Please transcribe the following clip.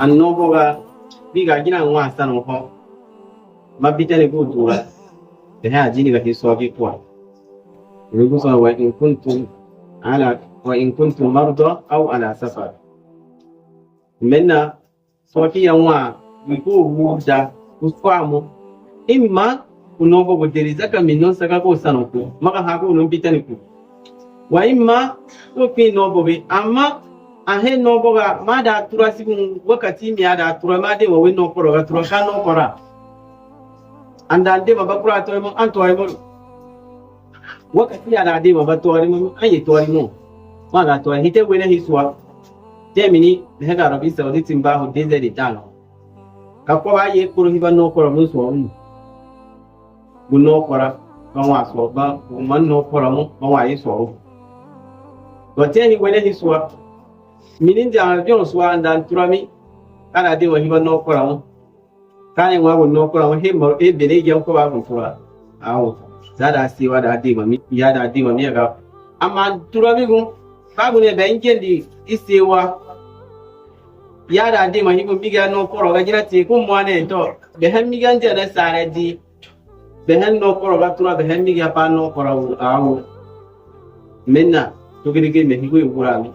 annoboga biga gina wa sanu ho mabitane gudura da ha jini ga hisogi kwa rubusa wa in kuntum marda aw ala safar menna soki yanwa wiku wuda usfamu imma unobo boderi zaka minon saka ko sanu ko maka ha ko non bitane ku wa imma ko fi nobo be amma ahe nobo ga mada turasi kun wakati mi ada turamade wa wenno koro ga turakano kora andande babakura to mo anto ay mo wakati ada de babato ay mo ayi to ay mo maga to ay hite wena hiswa temini hega rabi saudi timba ho de de tano kako ba ye kuro hiba no koro mo so no kora ba wa so ba man no koro mo ba wa yi so to teni wena hiswa minin ja bion so andan turami kana de wa hiba no koro mo kane wa no kora wa he mo e bene ge ko ba ko tura awo zada siwa da di mami ya da di mami ga amma turabi gun babu ne da ingendi isewa ya da di mami ko biga no kora ga jira te ko mo ne to be han mi ganje da sare di be han no kora ga tura be han mi ga pa no kora awo menna to gidi ge me higo yura mi